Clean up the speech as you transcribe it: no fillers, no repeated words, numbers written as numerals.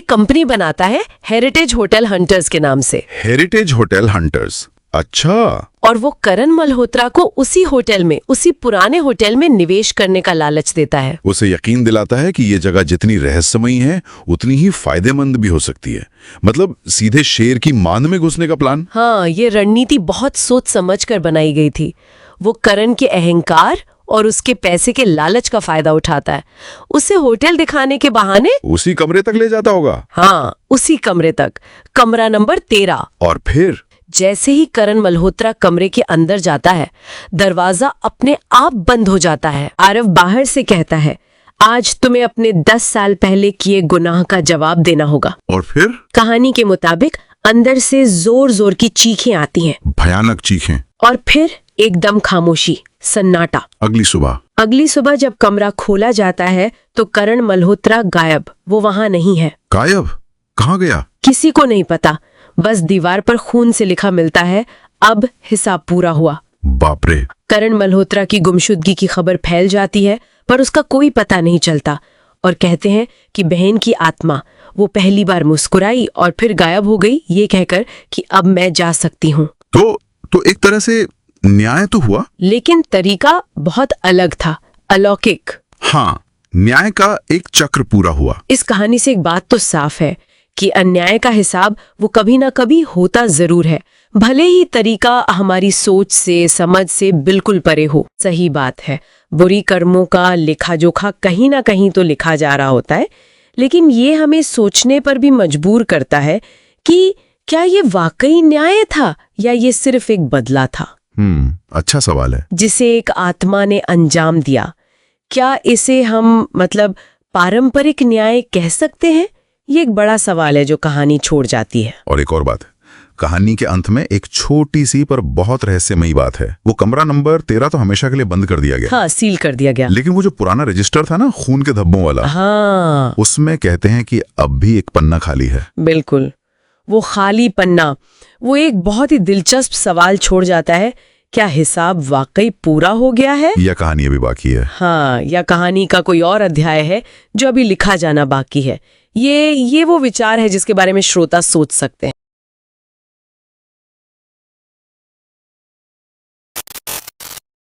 एक कंपनी बनाता है हेरिटेज होटल हंटर्स के नाम से। हेरिटेज होटल हंटर्स, अच्छा। और वो करण मल्होत्रा को उसी होटल में, उसी पुराने होटल में निवेश करने का लालच देता है। उसे यकीन दिलाता है कि ये जगह जितनी रहस्यमयी है उतनी ही फायदेमंद भी हो सकती है। मतलब सीधे शेर की मान में घुसने का प्लान। हाँ, ये रणनीति बहुत सोच समझ कर बनाई गई थी। वो करण के अहंकार और उसके पैसे के लालच का फायदा उठाता है। उसे होटल दिखाने के बहाने उसी कमरे तक ले जाता होगा। हाँ, उसी कमरे तक, कमरा नंबर 13। और फिर जैसे ही करण मल्होत्रा कमरे के अंदर जाता है, दरवाजा अपने आप बंद हो जाता है। आरव बाहर से कहता है, आज तुम्हें अपने 10 साल पहले किए गुनाह का जवाब देना होगा। और फिर कहानी के मुताबिक अंदर से जोर जोर की चीखें आती हैं। भयानक चीखें। और फिर एकदम खामोशी, सन्नाटा। अगली सुबह जब कमरा खोला जाता है तो करण मल्होत्रा गायब। वो वहां नहीं है। गायब? कहाँ गया? किसी को नहीं पता। बस दीवार पर खून से लिखा मिलता है, अब हिसाब पूरा हुआ। बाप रे। करण मल्होत्रा की गुमशुदगी की खबर फैल जाती है, पर उसका कोई पता नहीं चलता। और कहते हैं कि बहन की आत्मा, वो पहली बार मुस्कुराई और फिर गायब हो गई, ये कहकर कि अब मैं जा सकती हूँ। तो एक तरह से न्याय तो हुआ, लेकिन तरीका बहुत अलग था, अलौकिक। हाँ, न्याय का एक चक्र पूरा हुआ। इस कहानी से एक बात तो साफ है कि अन्याय का हिसाब वो कभी ना कभी होता जरूर है, भले ही तरीका हमारी सोच से, समझ से बिल्कुल परे हो। सही बात है, बुरी कर्मों का लेखा जोखा कहीं ना कहीं तो लिखा जा रहा होता है, लेकिन ये हमें सोचने पर भी मजबूर करता है कि क्या ये वाकई न्याय था या ये सिर्फ एक बदला था। अच्छा सवाल है। जिसे एक आत्मा ने अंजाम दिया। क्या इसे हम पारंपरिक न्याय कह सकते हैं? ये एक बड़ा सवाल है जो कहानी छोड़ जाती है। और एक और बात है, कहानी के अंत में एक छोटी सी पर बहुत रहस्यमयी बात है। वो कमरा नंबर 13 तो हमेशा के लिए बंद कर दिया गया। हाँ, सील कर दिया गया। लेकिन वो जो पुराना रजिस्टर था ना, खून के धब्बों वाला, हाँ, उसमें कहते हैं कि अब भी एक पन्ना खाली है। बिल्कुल, वो खाली पन्ना, वो एक बहुत ही दिलचस्प सवाल छोड़ जाता है। क्या हिसाब वाकई पूरा हो गया है या कहानी अभी बाकी है? हाँ, या कहानी का कोई और अध्याय है जो अभी लिखा जाना बाकी है। ये वो विचार है जिसके बारे में श्रोता सोच सकते हैं।